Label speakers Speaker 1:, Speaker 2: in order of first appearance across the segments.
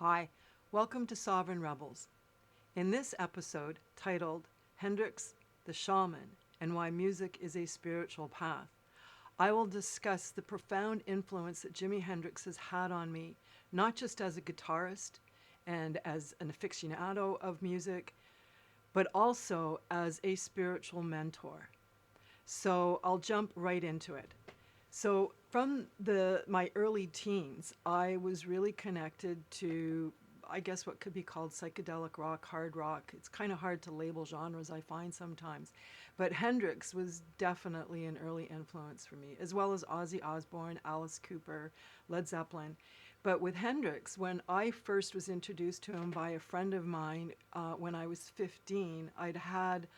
Speaker 1: Hi, welcome to Sovereign Rebels. In this episode, titled Hendrix the Shaman and Why Music is a Spiritual Path, I will discuss the profound influence that Jimi Hendrix has had on me, not just as a guitarist and as an aficionado of music, but also as a spiritual mentor. So I'll jump right into it. So from my early teens, I was really connected to, I guess, what could be called psychedelic rock, hard rock. It's kind of hard to label genres, I find sometimes. But Hendrix was definitely an early influence for me, as well as Ozzy Osbourne, Alice Cooper, Led Zeppelin. But with Hendrix, when I first was introduced to him by a friend of mine when I was 15, I'd had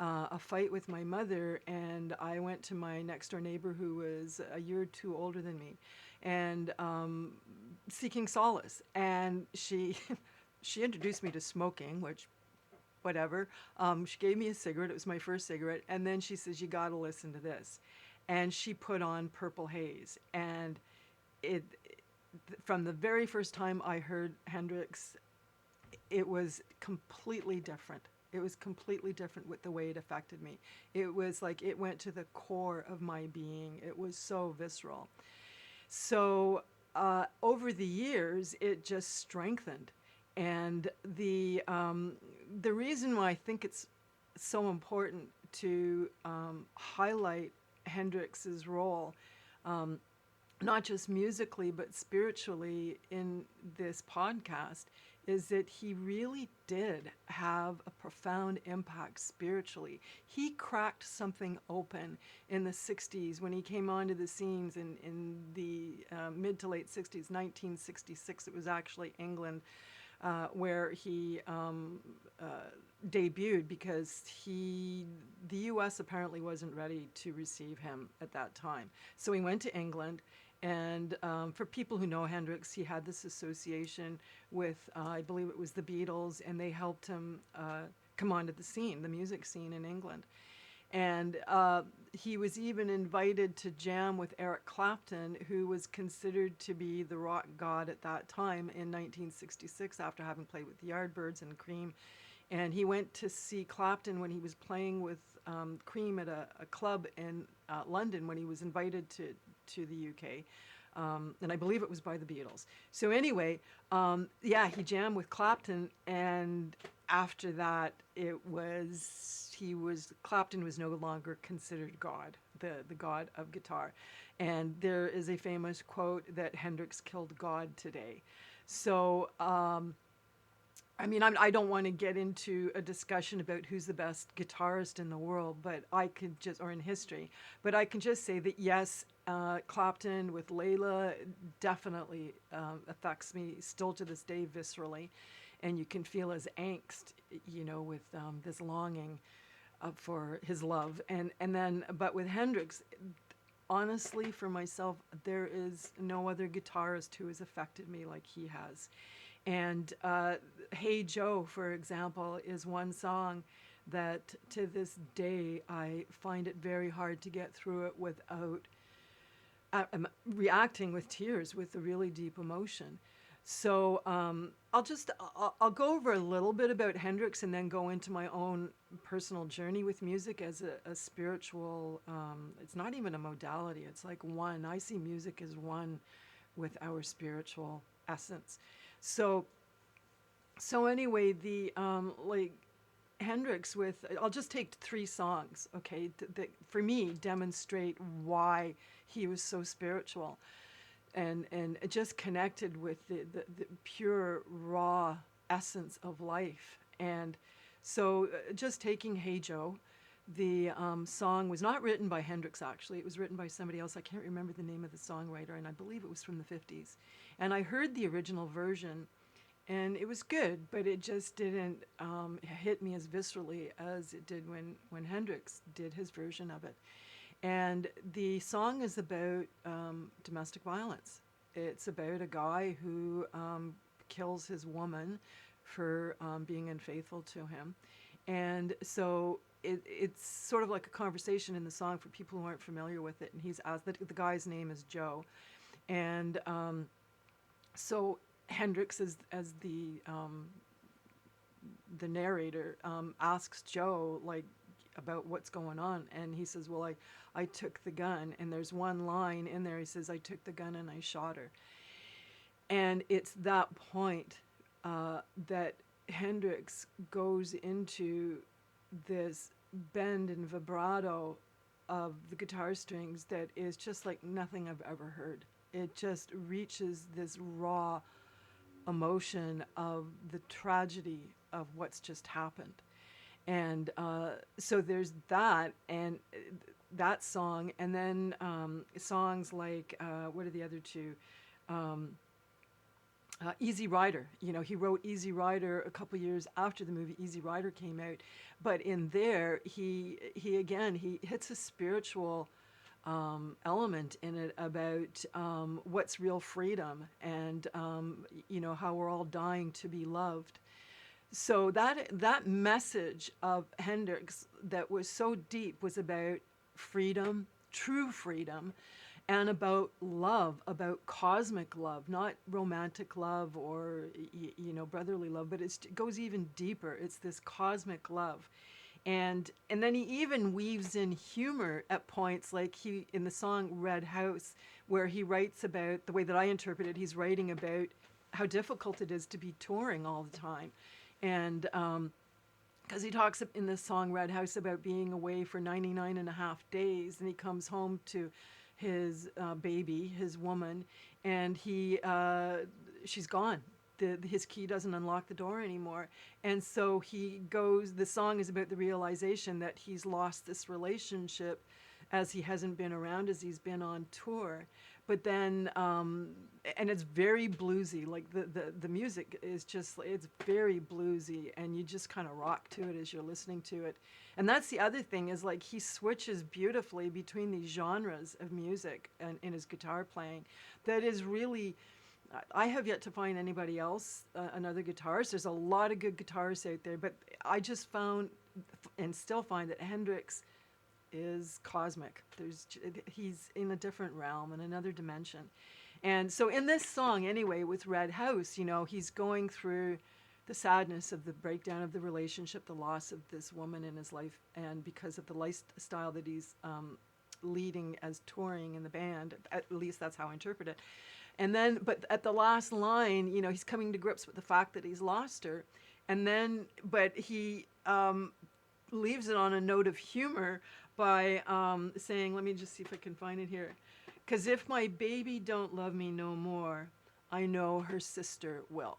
Speaker 1: a fight with my mother, and I went to my next door neighbor who was a year or two older than me, and seeking solace. And she she introduced me to smoking, which whatever. She gave me a cigarette. It was my first cigarette, and then she says, "You got to listen to this," and she put on Purple Haze, and it from the very first time I heard Hendrix, it was completely different. It was completely different with the way it affected me. It was like it went to the core of my being. It was so visceral. So over the years, it just strengthened. And the reason why I think it's so important to highlight Hendrix's role, not just musically but spiritually in this podcast, is that he really did have a profound impact spiritually. He cracked something open in the 60s when he came onto the scenes in the mid to late 60s, 1966. It was actually England where he debuted, because the US apparently wasn't ready to receive him at that time. So he went to England. And for people who know Hendrix, he had this association with, I believe it was the Beatles, and they helped him come onto the scene, the music scene in England. And he was even invited to jam with Eric Clapton, who was considered to be the rock god at that time in 1966, after having played with the Yardbirds and Cream. And he went to see Clapton when he was playing with Cream at a club in London, when he was invited to the UK. And I believe it was by the Beatles. So anyway, he jammed with Clapton, and after that, Clapton was no longer considered God, the god of guitar. And there is a famous quote that Hendrix killed God today. So, I don't want to get into a discussion about who's the best guitarist in the world, or in history, but I can just say that yes, Clapton with Layla definitely affects me still to this day viscerally, and you can feel his angst, with this longing for his love, but with Hendrix, honestly, for myself, there is no other guitarist who has affected me like he has. And Hey Joe, for example, is one song that to this day I find it very hard to get through it without reacting with tears, with a really deep emotion. So I'll go over a little bit about Hendrix and then go into my own personal journey with music as a spiritual, it's not even a modality, it's like one. I see music as one with our spiritual essence. So anyway, the Hendrix I'll just take three songs, okay, that for me demonstrate why he was so spiritual, and just connected with the pure raw essence of life. And so just taking Hey Joe, the song was not written by Hendrix, actually. It was written by somebody else. I can't remember the name of the songwriter, and I believe it was from the 50s. And I heard the original version, and it was good, but it just didn't hit me as viscerally as it did when Hendrix did his version of it. And the song is about domestic violence. It's about a guy who kills his woman for being unfaithful to him. And so it's sort of like a conversation in the song for people who aren't familiar with it. And he's asked, the guy's name is Joe. And so Hendrix, as the narrator, asks Joe, like, about what's going on, and he says, well, I took the gun, and there's one line in there, he says, I took the gun and I shot her. And it's that point that Hendrix goes into this bend and vibrato of the guitar strings that is just like nothing I've ever heard. It just reaches this raw emotion of the tragedy of what's just happened. And so there's that, and that song, and then songs like, what are the other two? Easy Rider. You know, he wrote Easy Rider a couple years after the movie Easy Rider came out, but in there he hits a spiritual element in it about what's real freedom, and you know, how we're all dying to be loved. So that message of Hendrix that was so deep was about freedom, true freedom, and about love, about cosmic love, not romantic love or you know, brotherly love, but it goes even deeper. It's this cosmic love. And then he even weaves in humor at points, like he in the song Red House, where he writes about, the way that I interpret it, he's writing about how difficult it is to be touring all the time. And because he talks in this song Red House about being away for 99 and a half days, and he comes home to his baby, his woman, and she's gone. His key doesn't unlock the door anymore. And so he goes, the song is about the realization that he's lost this relationship as he hasn't been around, as he's been on tour. But then, and it's very bluesy, like the music is just, it's very bluesy, and you just kind of rock to it as you're listening to it. And that's the other thing, is like he switches beautifully between these genres of music and in his guitar playing. That is really, I have yet to find anybody else, another guitarist. There's a lot of good guitarists out there, but I just found and still find that Hendrix is cosmic. He's in a different realm, in another dimension. And so in this song, anyway, with Red House, you know, he's going through the sadness of the breakdown of the relationship, the loss of this woman in his life, and because of the lifestyle that he's leading as touring in the band, at least that's how I interpret it. And then, but at the last line, you know, he's coming to grips with the fact that he's lost her. And then, but he leaves it on a note of humor by saying, let me just see if I can find it here. 'Cause if my baby don't love me no more, I know her sister will.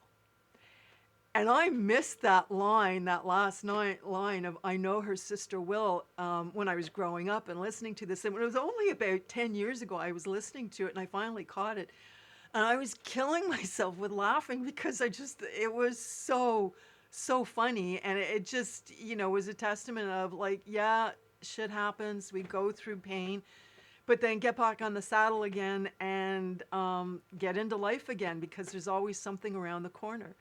Speaker 1: And I missed that line, that last line of I know her sister will, when I was growing up and listening to this. And it was only about 10 years ago I was listening to it, and I finally caught it. And I was killing myself with laughing, because it was so funny. And it just, you know, was a testament of like, yeah, shit happens. We go through pain, but then get back on the saddle again and get into life again, because there's always something around the corner.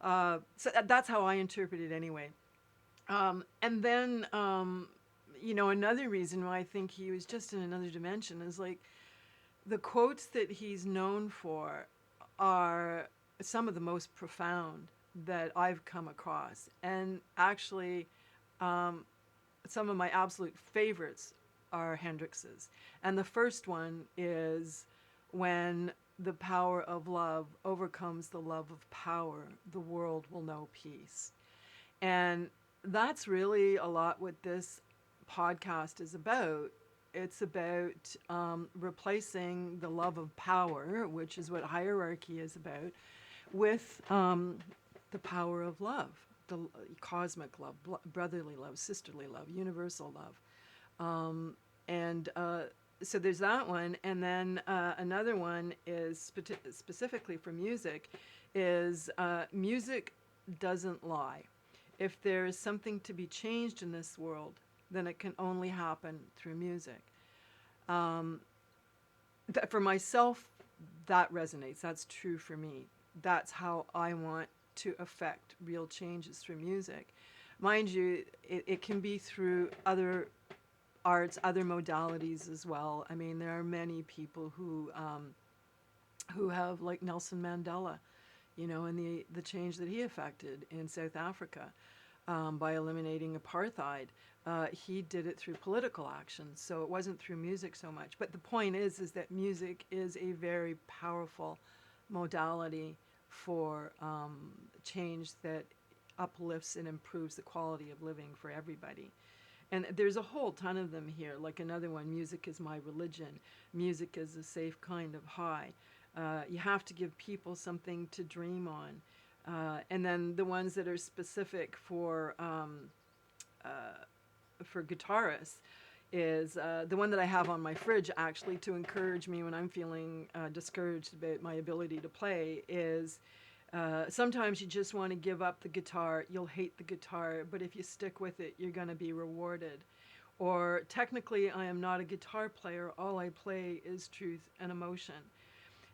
Speaker 1: So that's how I interpret it anyway. And then, you know, another reason why I think he was just in another dimension is like the quotes that he's known for are some of the most profound that I've come across. And actually, some of my absolute favorites are Hendrix's. And the first one is, when the power of love overcomes the love of power, the world will know peace. And that's really a lot what this podcast is about. It's about replacing the love of power, which is what hierarchy is about, with the power of love, the cosmic love, brotherly love, sisterly love, universal love. So there's that one. And then another one is specifically for music, is music doesn't lie. If there is something to be changed in this world, then it can only happen through music. For myself, that resonates. That's true for me. That's how I want to affect real changes through music. Mind you, it can be through other arts, other modalities as well. I mean, there are many people who have, like Nelson Mandela, and the change that he affected in South Africa by eliminating apartheid. He did it through political action, so it wasn't through music so much. But the point is that music is a very powerful modality for change that uplifts and improves the quality of living for everybody. And there's a whole ton of them here, like another one, music is my religion. Music is a safe kind of high. You have to give people something to dream on. And then the ones that are specific for guitarists is the one that I have on my fridge, actually, to encourage me when I'm feeling discouraged about my ability to play is sometimes you just want to give up the guitar. You'll hate the guitar, but if you stick with it, you're going to be rewarded. Or technically, I am not a guitar player. All I play is truth and emotion.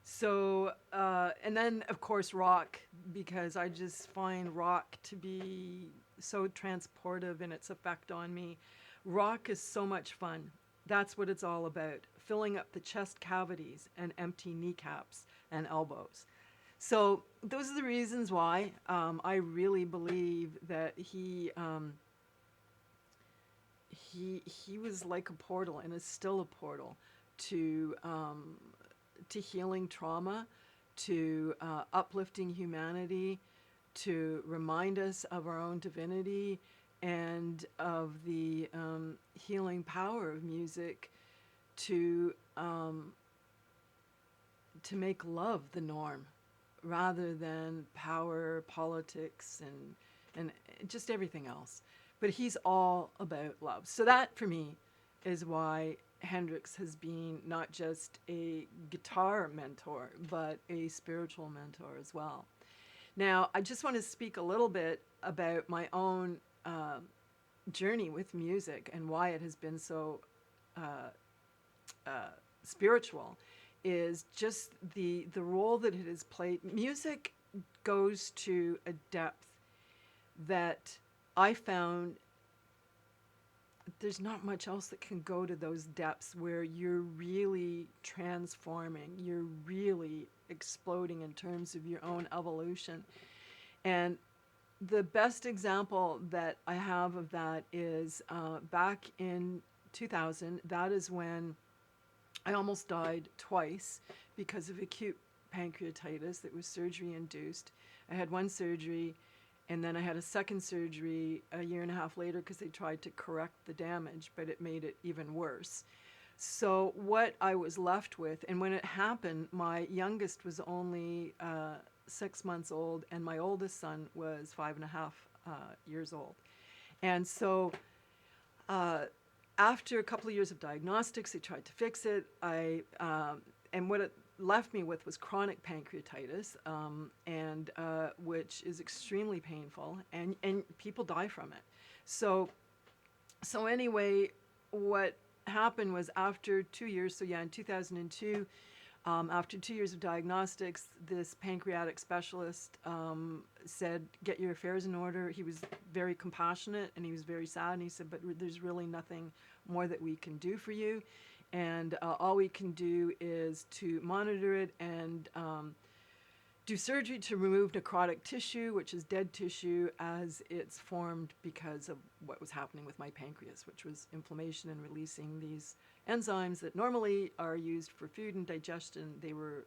Speaker 1: So, and then, of course, rock, because I just find rock to be so transportive in its effect on me. Rock is so much fun. That's what it's all about, filling up the chest cavities and empty kneecaps and elbows. So those are the reasons why I really believe that he was like a portal, and is still a portal to healing trauma, to uplifting humanity, to remind us of our own divinity and of the healing power of music, to make love the norm rather than power, politics, and just everything else. But he's all about love. So that, for me, is why Hendrix has been not just a guitar mentor, but a spiritual mentor as well. Now, I just want to speak a little bit about my own journey with music and why it has been so spiritual, is just the role that it has played. Music goes to a depth that I found there's not much else that can go to those depths, where you're really transforming, you're really exploding in terms of your own evolution. And the best example that I have of that is back in 2000. That is when I almost died twice because of acute pancreatitis that was surgery induced. I had one surgery, and then I had a second surgery a year and a half later because they tried to correct the damage, but it made it even worse. So what I was left with, and when it happened, my youngest was only 6 months old, and my oldest son was 5.5 years old. And so after a couple of years of diagnostics, they tried to fix it. And what it left me with was chronic pancreatitis, and which is extremely painful, and people die from it. So anyway, what happened was, after 2 years, so yeah, in 2002, after 2 years of diagnostics, this pancreatic specialist said, get your affairs in order. He was very compassionate, and he was very sad, and he said, but there's really nothing more that we can do for you. And all we can do is to monitor it and do surgery to remove necrotic tissue, which is dead tissue, as it's formed because of what was happening with my pancreas, which was inflammation and releasing these enzymes that normally are used for food and digestion. They were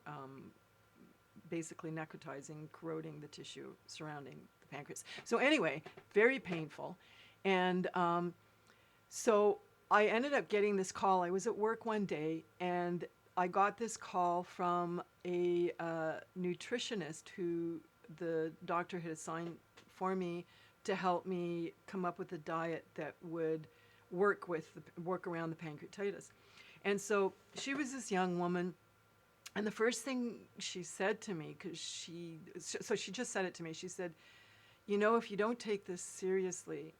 Speaker 1: basically necrotizing, corroding the tissue surrounding the pancreas. So anyway, very painful. And so I ended up getting this call. I was at work one day, and I got this call from a nutritionist who the doctor had assigned for me to help me come up with a diet that would work around the pancreatitis. And so she was this young woman, and the first thing she said to me, she just said it to me. She said, if you don't take this seriously,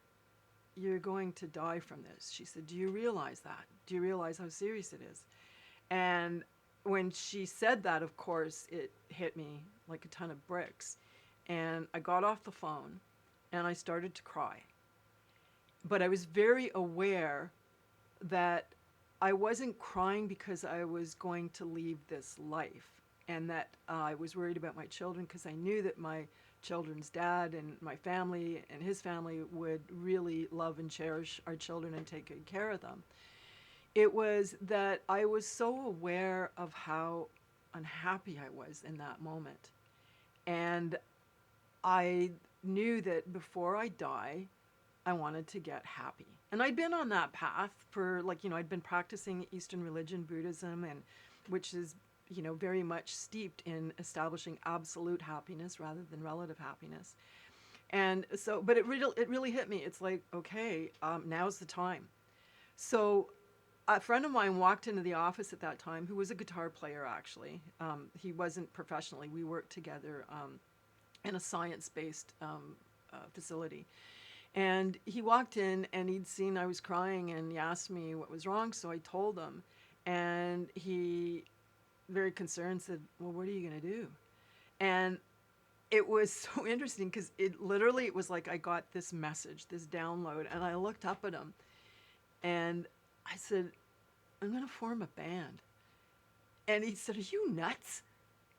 Speaker 1: you're going to die from this. She said, do you realize that? Do you realize how serious it is? And when she said that, of course, it hit me like a ton of bricks. And I got off the phone, and I started to cry. But I was very aware that I wasn't crying because I was going to leave this life. and that I was worried about my children because I knew that my children's dad and my family and his family would really love and cherish our children and take good care of them. It was that I was so aware of how unhappy I was in that moment. And I knew that before I die, I wanted to get happy. And I'd been on that path for, like, I'd been practicing Eastern religion, Buddhism, and which is, very much steeped in establishing absolute happiness rather than relative happiness. And so, but it really hit me. It's like, okay, now's the time. So a friend of mine walked into the office at that time, who was a guitar player, actually. He wasn't professionally. We worked together in a science-based facility. And he walked in and he'd seen I was crying and he asked me what was wrong. So I told him. And he, very concerned, said, well, what are you going to do? And it was so interesting because it was like I got this message, this download. And I looked up at him and I said, I'm going to form a band. And he said, are you nuts?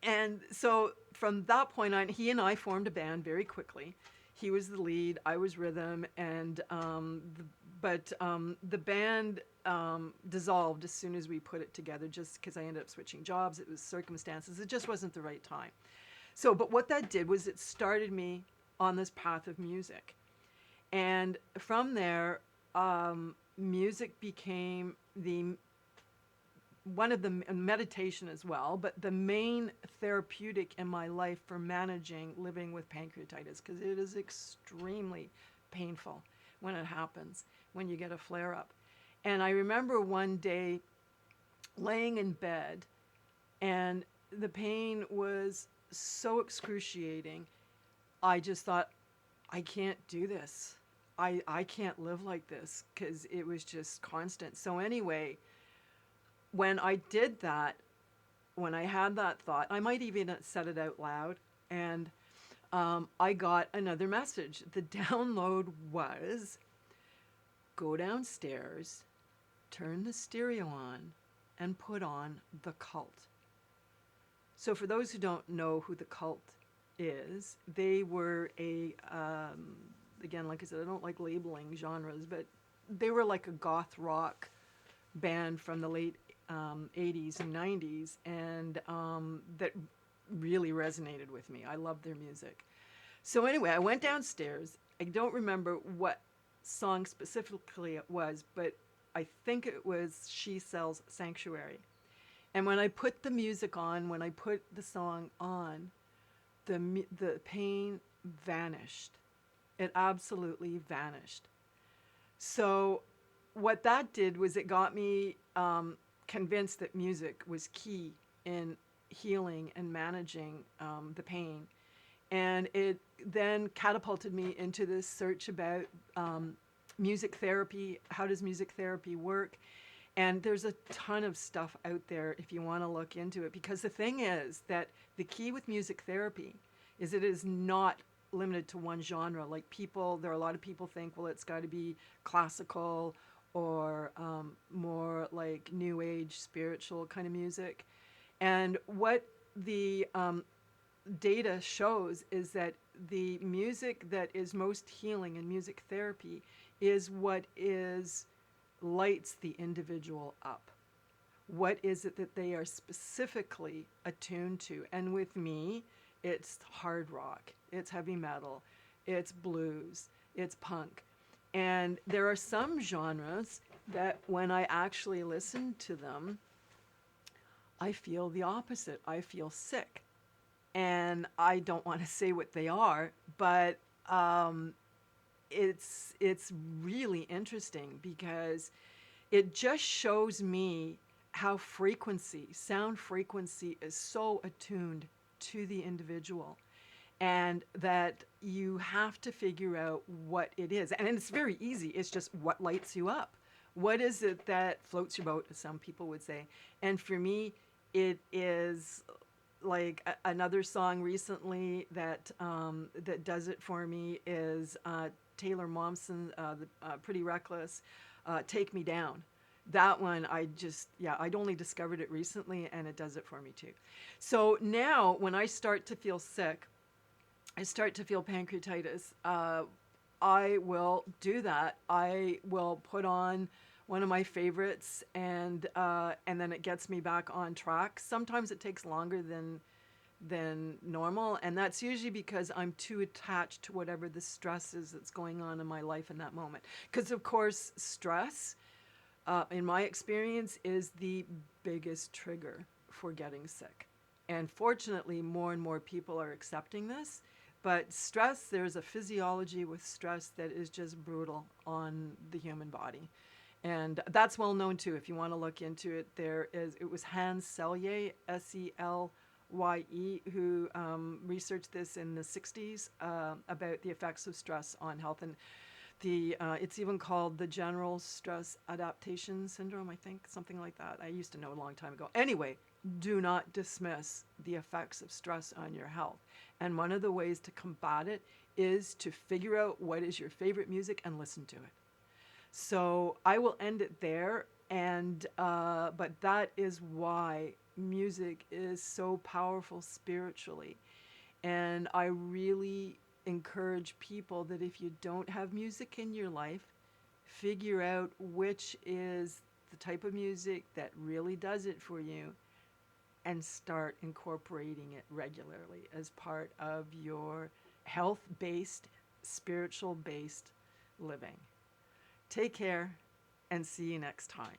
Speaker 1: And so from that point on, he and I formed a band very quickly. He was the lead, I was rhythm, and the band dissolved as soon as we put it together, just because I ended up switching jobs. It was circumstances. It just wasn't the right time. So, but what that did was it started me on this path of music. And from there, music became one of the meditation as well, but the main therapeutic in my life for managing living with pancreatitis, because it is extremely painful when it happens, when you get a flare up. And I remember one day laying in bed and the pain was so excruciating. I just thought, I can't do this. I can't live like this, because it was just constant. So anyway, when I did that, when I had that thought, I might even have said it out loud, and I got another message. The download was, go downstairs, turn the stereo on, and put on The Cult. So for those who don't know who The Cult is, they were again, like I said, I don't like labeling genres, but they were like a goth rock band from the late 80s and 90s, and that really resonated with me. I loved their music. So anyway, I went downstairs. I don't remember what song specifically it was, but I think it was She Sells Sanctuary. And when I put the music on, when I put the song on, the pain vanished. It absolutely vanished. So what that did was it got me convinced that music was key in healing and managing the pain. And it then catapulted me into this search about music therapy. How does music therapy work? And there's a ton of stuff out there if you want to look into it. Because the thing is that the key with music therapy is it is not limited to one genre. Like there are a lot of people think, well, it's got to be classical or more like new age spiritual kind of music. And what the data shows is that the music that is most healing in music therapy is what lights the individual up. What is it that they are specifically attuned to? And with me, it's hard rock, it's heavy metal, it's blues, it's punk. And there are some genres that when I actually listen to them, I feel the opposite. I feel sick. And I don't want to say what they are, but it's really interesting because it just shows me how sound frequency is so attuned to the individual, and that you have to figure out what it is. And it's very easy. It's just what lights you up. What is it that floats your boat, as some people would say? And for me, it is like another song recently that does it for me is Taylor Momsen, Pretty Reckless, Take Me Down. that one, I'd only discovered it recently, and it does it for me too. So now when I start to feel sick, I start to feel pancreatitis, I will do that. I will put on one of my favorites, and then it gets me back on track. Sometimes it takes longer than normal, and that's usually because I'm too attached to whatever the stress is that's going on in my life in that moment. Because of course, stress, in my experience, is the biggest trigger for getting sick. And fortunately, more and more people are accepting this. But stress, there's a physiology with stress that is just brutal on the human body. And that's well known too. If you want to look into it, it was Hans Selye, Selye, who researched this in the 60s about the effects of stress on health. And it's even called the general stress adaptation syndrome, I think, something like that. I used to know a long time ago. Anyway, do not dismiss the effects of stress on your health. And one of the ways to combat it is to figure out what is your favorite music and listen to it. So I will end it there, but that is why music is so powerful spiritually. And I really encourage people that if you don't have music in your life, figure out which is the type of music that really does it for you and start incorporating it regularly as part of your health-based, spiritual-based living. Take care and see you next time.